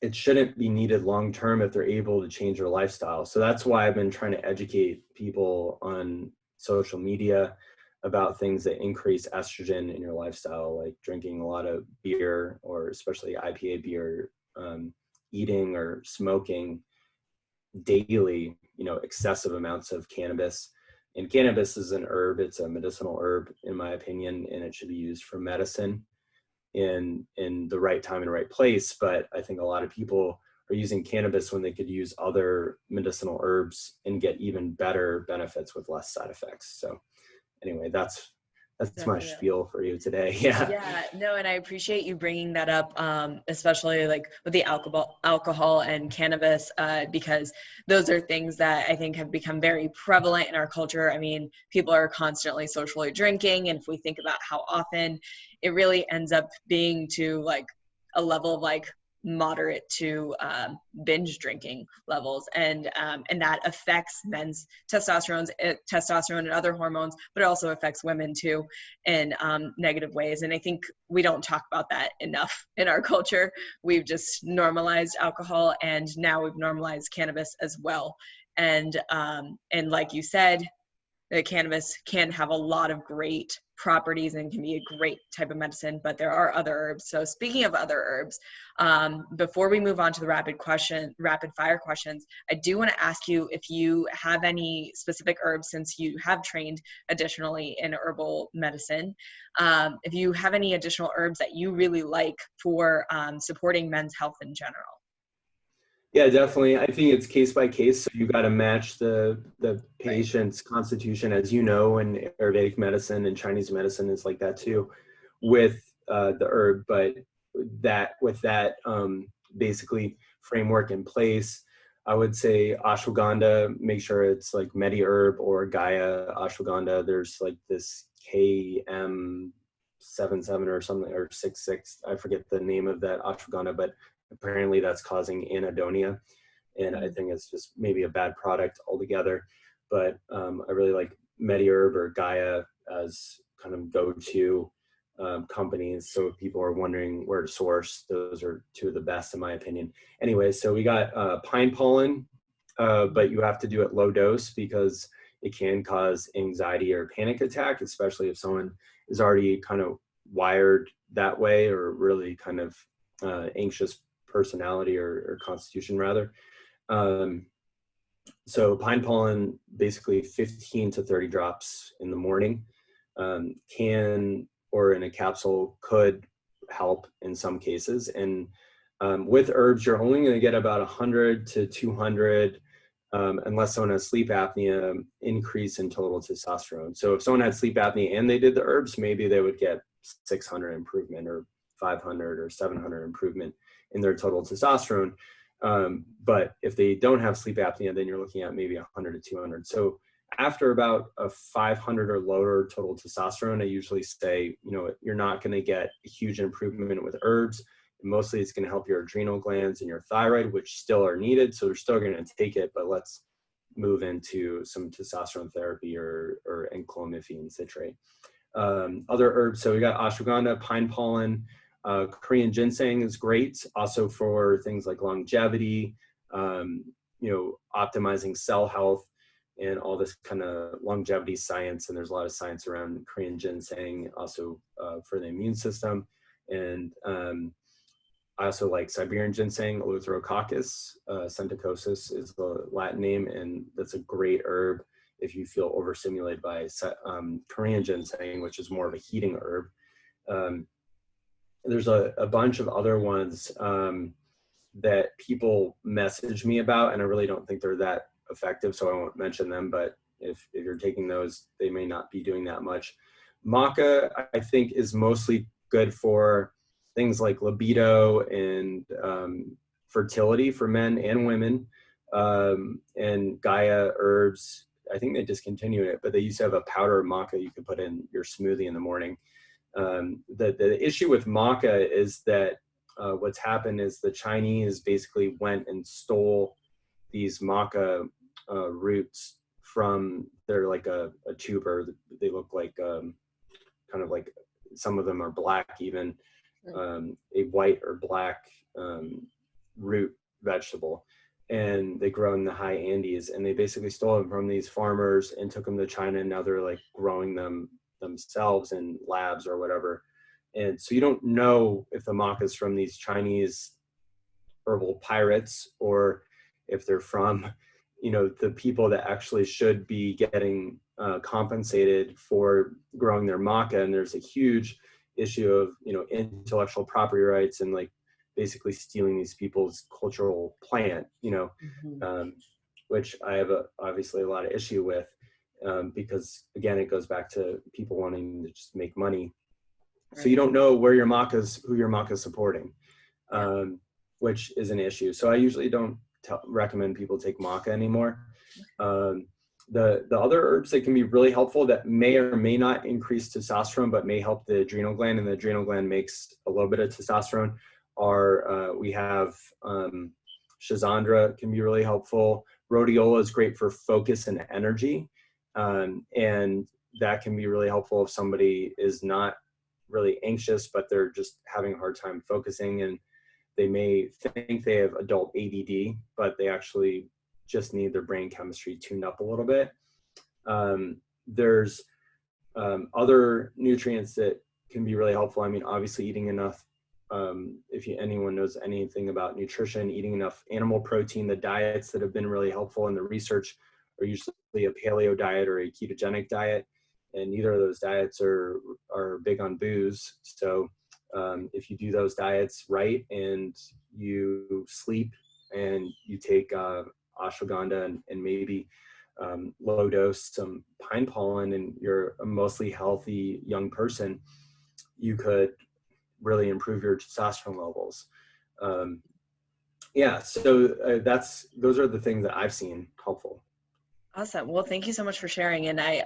it shouldn't be needed long-term if they're able to change their lifestyle. So that's why I've been trying to educate people on social media about things that increase estrogen in your lifestyle, like drinking a lot of beer, or especially IPA beer, eating or smoking daily, excessive amounts of cannabis. And cannabis is an herb. It's a medicinal herb, in my opinion, and it should be used for medicine in the right time and right place. But I think a lot of people are using cannabis when they could use other medicinal herbs and get even better benefits with less side effects. So anyway, that's my Definitely. spiel for you today. Yeah. Yeah, no, and I appreciate you bringing that up, especially like with the alcohol and cannabis, because those are things that I think have become very prevalent in our culture. I mean, people are constantly socially drinking, and if we think about how often, it really ends up being to like a level of like moderate to binge drinking levels, and that affects men's testosterone and other hormones, but it also affects women too in negative ways. And I think we don't talk about that enough in our culture. We've just normalized alcohol, and now we've normalized cannabis as well. And like you said, the cannabis can have a lot of great properties and can be a great type of medicine, but there are other herbs. So speaking of other herbs, before we move on to the rapid fire questions, I do want to ask you if you have any specific herbs, since you have trained additionally in herbal medicine, if you have any additional herbs that you really like for supporting men's health in general. Yeah, definitely. I think it's case by case. So you got to match the patient's constitution, as you know, and Ayurvedic medicine and Chinese medicine is like that too, with the herb. But with that basically framework in place, I would say ashwagandha. Make sure it's like Medi herb or Gaia ashwagandha. There's like this KM77 or something, or 66. I forget the name of that ashwagandha, but apparently that's causing anhedonia, and I think it's just maybe a bad product altogether. But I really like MediHerb or Gaia as kind of go-to companies. So if people are wondering where to source, those are two of the best in my opinion. Anyway, so we got pine pollen, but you have to do it low dose because it can cause anxiety or panic attack, especially if someone is already kind of wired that way, or really kind of anxious personality or constitution rather. So pine pollen, basically 15 to 30 drops in the morning, can, or in a capsule, could help in some cases. And with herbs, you're only going to get about 100 to 200, unless someone has sleep apnea, increase in total testosterone. So if someone had sleep apnea and they did the herbs, maybe they would get 600 improvement, or 500 or 700 improvement in their total testosterone. But if they don't have sleep apnea, then you're looking at maybe 100 to 200. So after about a 500 or lower total testosterone, I usually say, you're not going to get a huge improvement with herbs. Mostly it's going to help your adrenal glands and your thyroid, which still are needed. So they're still going to take it, but let's move into some testosterone therapy or enclomiphene citrate. Other herbs, so we got ashwagandha, pine pollen, Korean ginseng is great also for things like longevity, optimizing cell health and all this kind of longevity science. And there's a lot of science around Korean ginseng also for the immune system. And I also like Siberian ginseng, Eleutherococcus senticosus is the Latin name, and that's a great herb if you feel overstimulated by Korean ginseng, which is more of a heating herb. There's a bunch of other ones that people message me about, and I really don't think they're that effective, so I won't mention them, but if you're taking those, they may not be doing that much. Maca, I think, is mostly good for things like libido and fertility for men and women. And Gaia herbs, I think they discontinued it, but they used to have a powder of maca you could put in your smoothie in the morning. The issue with maca is that what's happened is the Chinese basically went and stole these maca roots from, they're like a tuber. They look like kind of like, some of them are black even, a white or black root vegetable, and they grow in the high Andes, and they basically stole them from these farmers and took them to China, and now they're like growing them themselves in labs or whatever. And so you don't know if the maca is from these Chinese herbal pirates or if they're from, the people that actually should be getting compensated for growing their maca. And there's a huge issue of, intellectual property rights and like basically stealing these people's cultural plant, which I have obviously a lot of issue with, because again, it goes back to people wanting to just make money. Right. So you don't know who your maca is supporting, which is an issue. So I usually don't recommend people take maca anymore. The other herbs that can be really helpful that may or may not increase testosterone, but may help the adrenal gland, and the adrenal gland makes a little bit of testosterone, are we have Schizandra can be really helpful. Rhodiola is great for focus and energy. And that can be really helpful if somebody is not really anxious, but they're just having a hard time focusing, and they may think they have adult ADD, but they actually just need their brain chemistry tuned up a little bit. There's other nutrients that can be really helpful. I mean, obviously eating enough, if anyone knows anything about nutrition, eating enough animal protein, the diets that have been really helpful in the research are usually a paleo diet or a ketogenic diet. And neither of those diets are big on booze. So if you do those diets right and you sleep and you take ashwagandha and maybe low dose some pine pollen, and you're a mostly healthy young person, you could really improve your testosterone levels. So those are the things that I've seen helpful. Awesome. Well, thank you so much for sharing. And I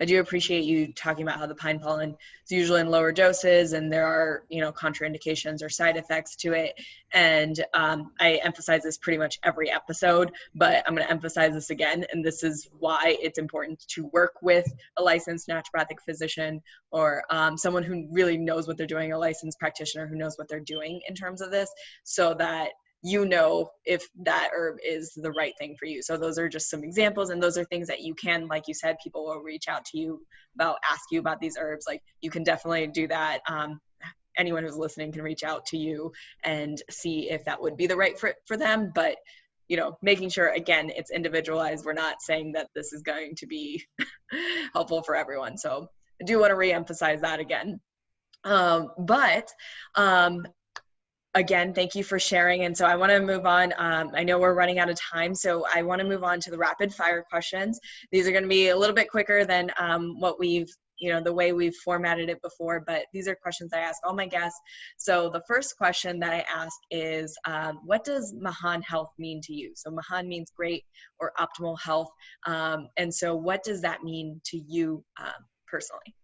do appreciate you talking about how the pine pollen is usually in lower doses, and there are, contraindications or side effects to it. And I emphasize this pretty much every episode, but I'm going to emphasize this again. And this is why it's important to work with a licensed naturopathic physician or someone who really knows what they're doing, a licensed practitioner who knows what they're doing in terms of this, so that if that herb is the right thing for you. So those are just some examples, and those are things that you can, like you said, people will reach out to you about, ask you about these herbs. Like, you can definitely do that. Anyone who's listening can reach out to you and see if that would be the right for them. But, making sure, again, it's individualized. We're not saying that this is going to be helpful for everyone. So I do want to reemphasize that again. Again, thank you for sharing. And so I want to move on. I know we're running out of time, so I want to move on to the rapid fire questions. These are going to be a little bit quicker than what we've, the way we've formatted it before, but these are questions I ask all my guests. So the first question that I ask is, what does Mahan health mean to you? So Mahan means great or optimal health. And so what does that mean to you personally?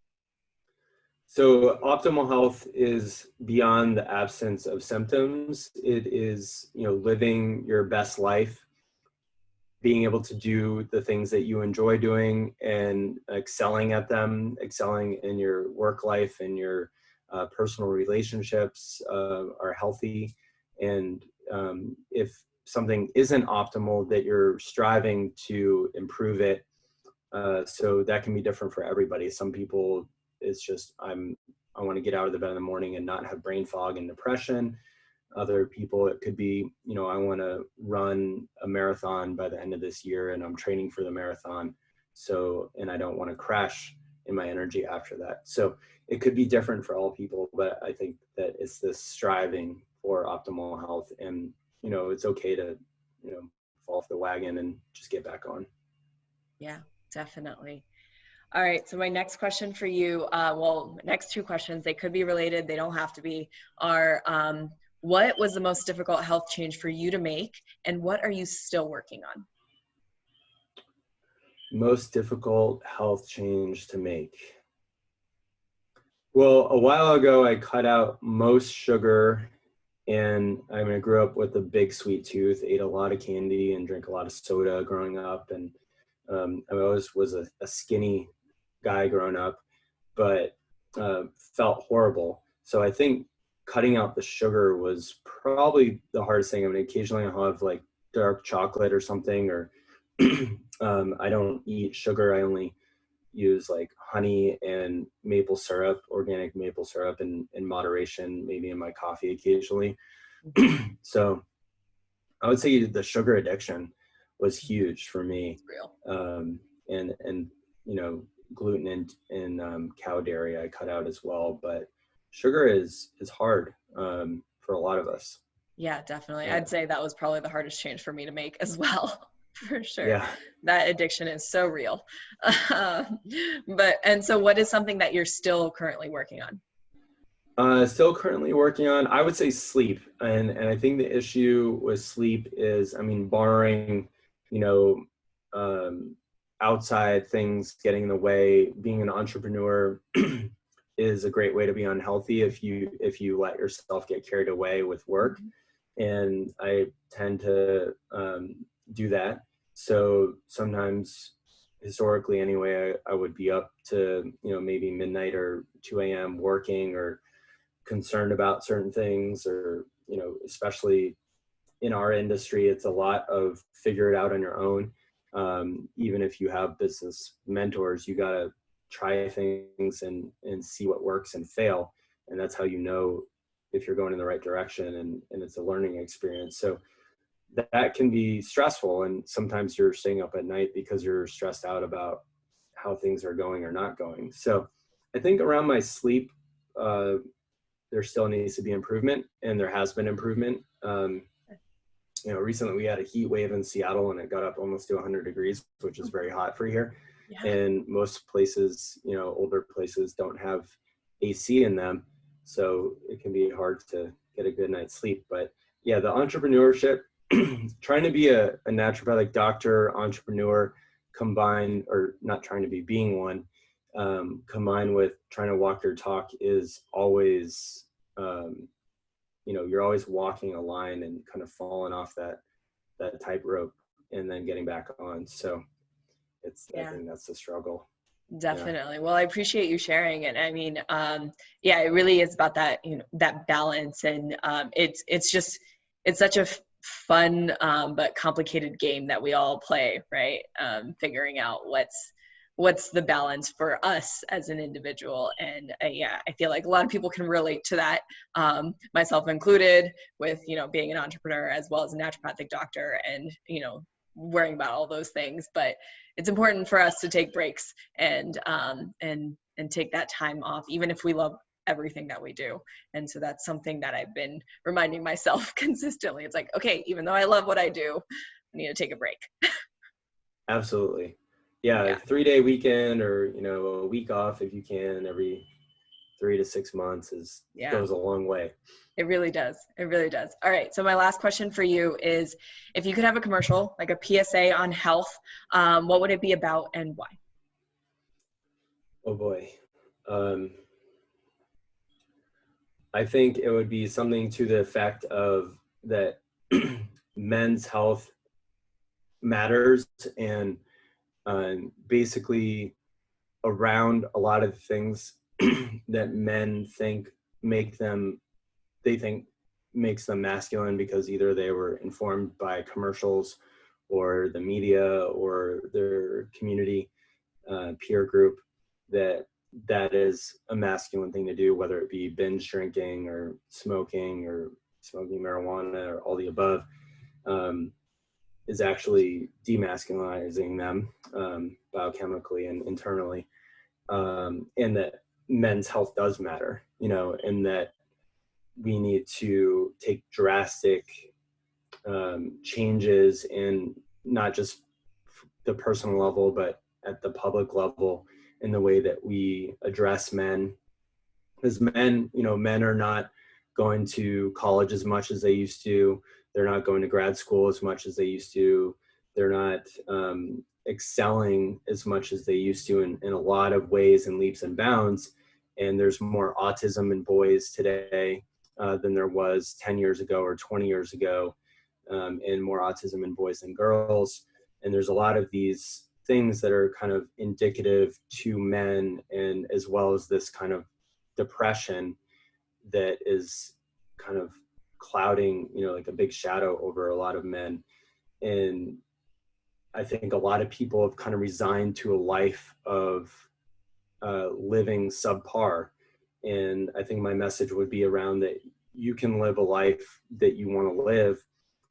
So optimal health is beyond the absence of symptoms. It is, living your best life, being able to do the things that you enjoy doing and excelling at them, excelling in your work life and your personal relationships are healthy. And if something isn't optimal, that you're striving to improve it. So that can be different for everybody. Some people, it's just, I want to get out of the bed in the morning and not have brain fog and depression. Other people, it could be, I want to run a marathon by the end of this year and I'm training for the marathon. So, and I don't want to crash in my energy after that. So it could be different for all people, but I think that it's this striving for optimal health, and, it's okay to, fall off the wagon and just get back on. Yeah, definitely. All right, so my next question for you, next two questions, they could be related, they don't have to be, are what was the most difficult health change for you to make, and what are you still working on? Most difficult health change to make. Well, a while ago, I cut out most sugar, and I grew up with a big sweet tooth, ate a lot of candy and drank a lot of soda growing up, and I always was a skinny guy growing up, but felt horrible. So I think cutting out the sugar was probably the hardest thing. Occasionally I'll have like dark chocolate or something, or I don't eat sugar. I only use like honey and maple syrup, organic maple syrup in moderation, maybe in my coffee occasionally. So I would say the sugar addiction was huge for me. Real. And you know, gluten and cow dairy I cut out as well. But sugar is hard for a lot of us. Yeah, definitely. Yeah. I'd say that was probably the hardest change for me to make as well, for sure. Yeah. That addiction is so real. And so what is something that you're still currently working on? Still currently working on, I would say sleep. And I think the issue with sleep is, I mean, barring, you know, outside things getting in the way, being an entrepreneur is a great way to be unhealthy if you let yourself get carried away with work. And I tend to do that. So sometimes, historically anyway, I would be up to, you know, maybe midnight or 2 a.m. working or concerned about certain things, or, you know, especially in our industry, it's a lot of figure it out on your own. Even if you have business mentors, you got to try things and see what works and fail. And that's how you know if you're going in the right direction, and it's a learning experience. So that can be stressful. And sometimes you're staying up at night because you're stressed out about how things are going or not going. So I think around my sleep, there still needs to be improvement, and there has been improvement. You know, recently we had a heat wave in Seattle, and it got up almost to 100 degrees, which is very hot for here. Yeah. And most places, you know, older places don't have AC in them, so it can be hard to get a good night's sleep. But yeah, the entrepreneurship, trying to be a naturopathic doctor, entrepreneur, combined, or not trying to be, being one, combined with trying to walk your talk is always, you know, you're always walking a line and kind of falling off that tightrope and then getting back on. So it's, I think that's the struggle. Definitely. Yeah. Well, I appreciate you sharing it. I mean, yeah, it really is about that, you know, that balance. And it's just, it's such a fun but complicated game that we all play, right? Figuring out what's the balance for us as an individual. And yeah, I feel like a lot of people can relate to that, myself included, with, you know, being an entrepreneur as well as a naturopathic doctor, and, you know, worrying about all those things. But it's important for us to take breaks and take that time off, even if we love everything that we do. And so that's something that I've been reminding myself consistently. It's like, okay, even though I love what I do, I need to take a break. Absolutely. Yeah, 3-day weekend, or, you know, a week off if you can every 3 to 6 months goes a long way. It really does. It really does. All right. So my last question for you is, if you could have a commercial, like a PSA on health, what would it be about and why? Oh boy. I think it would be something to the effect of that men's health matters, and basically around a lot of things that men think makes them masculine, because either they were informed by commercials or the media or their community peer group that is a masculine thing to do, whether it be binge drinking or smoking marijuana or all the above, is actually demasculinizing them biochemically and internally, and that men's health does matter, you know, and that we need to take drastic changes in not just the personal level, but at the public level, in the way that we address men. Because men, you know, men are not going to college as much as they used to. They're not going to grad school as much as they used to. They're not excelling as much as they used to in a lot of ways and leaps and bounds. And there's more autism in boys today than there was 10 years ago or 20 years ago, and more autism in boys than girls. And there's a lot of these things that are kind of indicative to men, and as well as this kind of depression that is kind of clouding, you know, like a big shadow over a lot of men. And I think a lot of people have kind of resigned to a life of living subpar. And I think my message would be around that you can live a life that you want to live,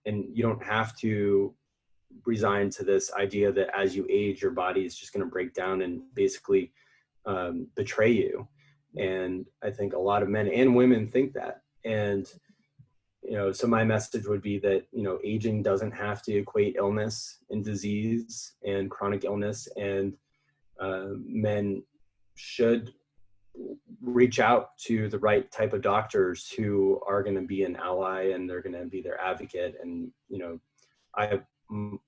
and you don't have to resign to this idea that as you age, your body is just going to break down and basically betray you. And I think a lot of men and women think that. And, so my message would be that, aging doesn't have to equate illness and disease and chronic illness, and men should reach out to the right type of doctors who are going to be an ally, and they're going to be their advocate. And,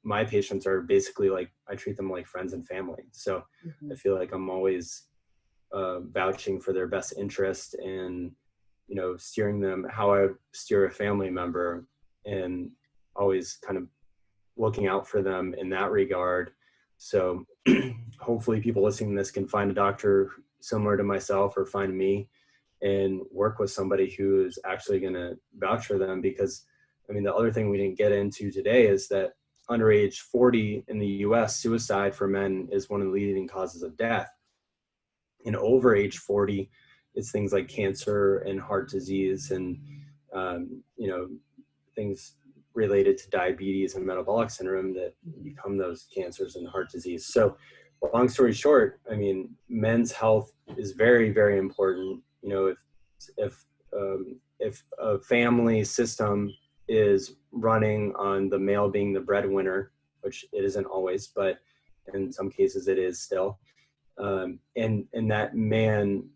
my patients are basically like, I treat them like friends and family. So I feel like I'm always vouching for their best interest, and, steering them how I would steer a family member, and always kind of looking out for them in that regard. So hopefully people listening to this can find a doctor similar to myself, or find me and work with somebody who is actually going to vouch for them. Because the other thing we didn't get into today is that under age 40 in the US, suicide for men is one of the leading causes of death. And over age 40, it's things like cancer and heart disease, and things related to diabetes and metabolic syndrome that become those cancers and heart disease. So long story short, men's health is very, very important. If a family system is running on the male being the breadwinner, which it isn't always, but in some cases it is still, and that man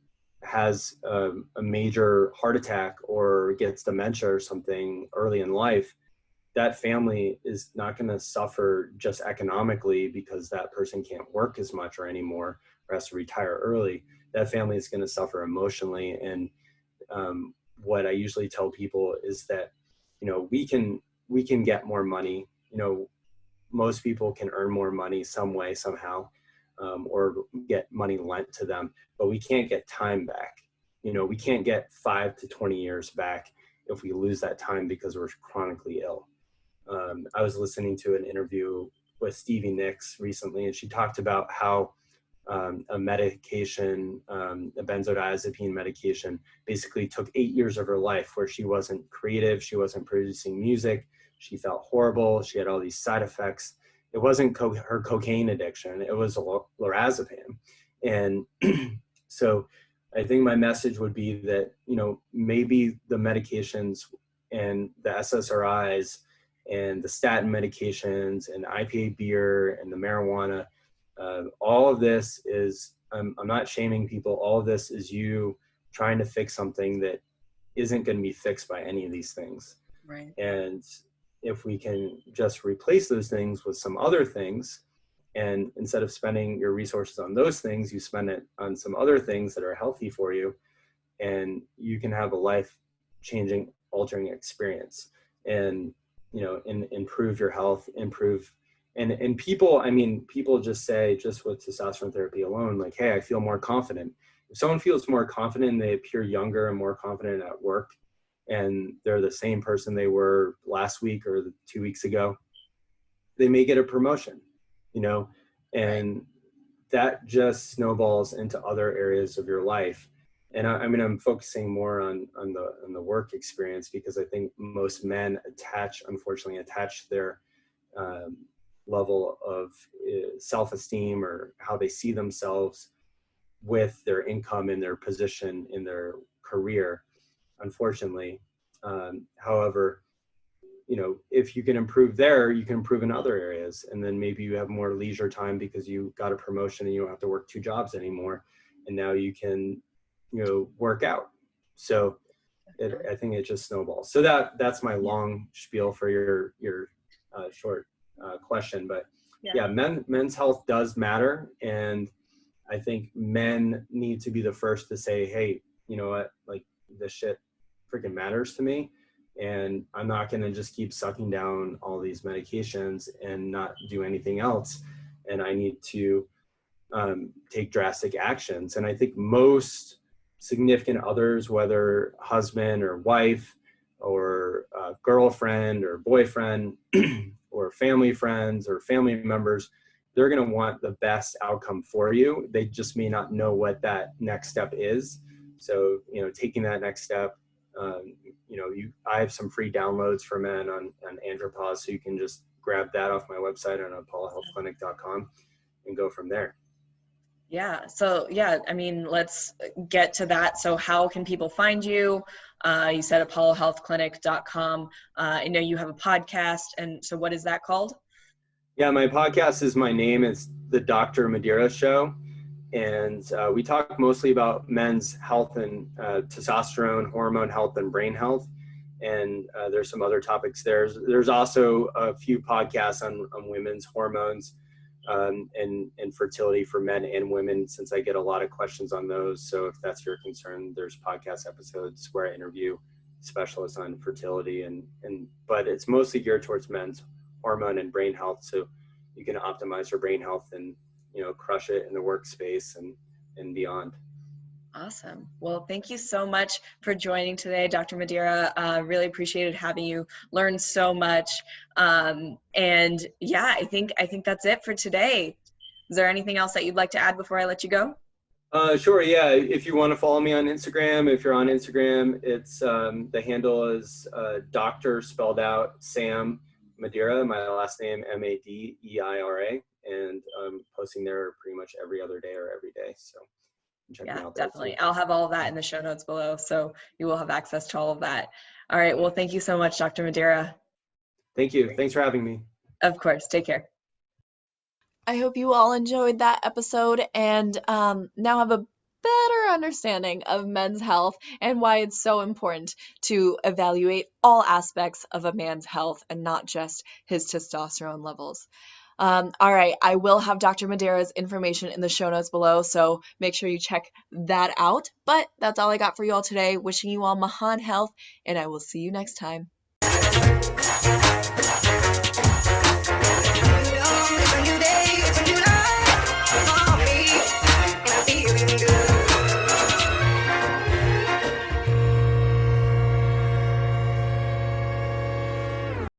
has a major heart attack or gets dementia or something early in life, that family is not going to suffer just economically because that person can't work as much or anymore, or has to retire early. That family is going to suffer emotionally. And what I usually tell people is that, we can get more money. Most people can earn more money some way, somehow, or get money lent to them, but we can't get time back. We can't get 5 to 20 years back if we lose that time because we're chronically ill. I was listening to an interview with Stevie Nicks recently, and she talked about how a medication, a benzodiazepine medication, basically took 8 years of her life where she wasn't creative, she wasn't producing music, she felt horrible, she had all these side effects. It wasn't her cocaine addiction, it was lorazepam. And so I think my message would be that, maybe the medications and the SSRIs and the statin medications and the IPA beer and the marijuana, all of this is, I'm not shaming people, all of this is you trying to fix something that isn't going to be fixed by any of these things. Right. And if we can just replace those things with some other things, and instead of spending your resources on those things, you spend it on some other things that are healthy for you, and you can have a life-changing, altering experience, and and improve your health, improve. And people, people just say, just with testosterone therapy alone, like, hey, I feel more confident. If someone feels more confident, they appear younger and more confident at work, and they're the same person they were last week or 2 weeks ago, they may get a promotion, and that just snowballs into other areas of your life. And I'm focusing more on the work experience, because I think most men unfortunately attach their level of self-esteem, or how they see themselves, with their income and their position in their career, unfortunately. However, if you can improve there, you can improve in other areas. And then maybe you have more leisure time because you got a promotion and you don't have to work 2 jobs anymore. And now you can, work out. So I think it just snowballs. So that's my long spiel for your short question. But yeah, men's health does matter. And I think men need to be the first to say, hey, you know what, like, this shit freaking matters to me. And I'm not going to just keep sucking down all these medications and not do anything else. And I need to take drastic actions. And I think most significant others, whether husband or wife or girlfriend or boyfriend or family friends or family members, they're going to want the best outcome for you. They just may not know what that next step is. So, taking that next step, I have some free downloads for men on Andropause, so you can just grab that off my website on apollohealthclinic.com and go from there. Yeah. So let's get to that. So how can people find you? You said apollohealthclinic.com. I know you have a podcast. And so what is that called? Yeah, my podcast is my name. It's the Dr. Madeira Show. And we talk mostly about men's health and testosterone, hormone health, and brain health. And there's some other topics there. There's also a few podcasts on women's hormones and fertility for men and women, since I get a lot of questions on those. So if that's your concern, there's podcast episodes where I interview specialists on fertility, but it's mostly geared towards men's hormone and brain health, so you can optimize your brain health and crush it in the workspace and beyond. Awesome. Well, thank you so much for joining today, Dr. Madeira. Really appreciated having you. Learn so much. And yeah, I think that's it for today. Is there anything else that you'd like to add before I let you go? Sure. Yeah. If you want to follow me on Instagram, if you're on Instagram, it's the handle is Doctor spelled out Sam Madeira, my last name Madeira, and I'm posting there pretty much every other day or every day. So check me out there. Definitely. I'll have all of that in the show notes below, so you will have access to all of that. All right. Well, thank you so much, Dr. Madeira. Thank you. Thanks for having me. Of course. Take care. I hope you all enjoyed that episode and now have a better understanding of men's health and why it's so important to evaluate all aspects of a man's health and not just his testosterone levels. All right, I will have Dr. Madeira's information in the show notes below, so make sure you check that out. But that's all I got for you all today. Wishing you all Mahan health, and I will see you next time.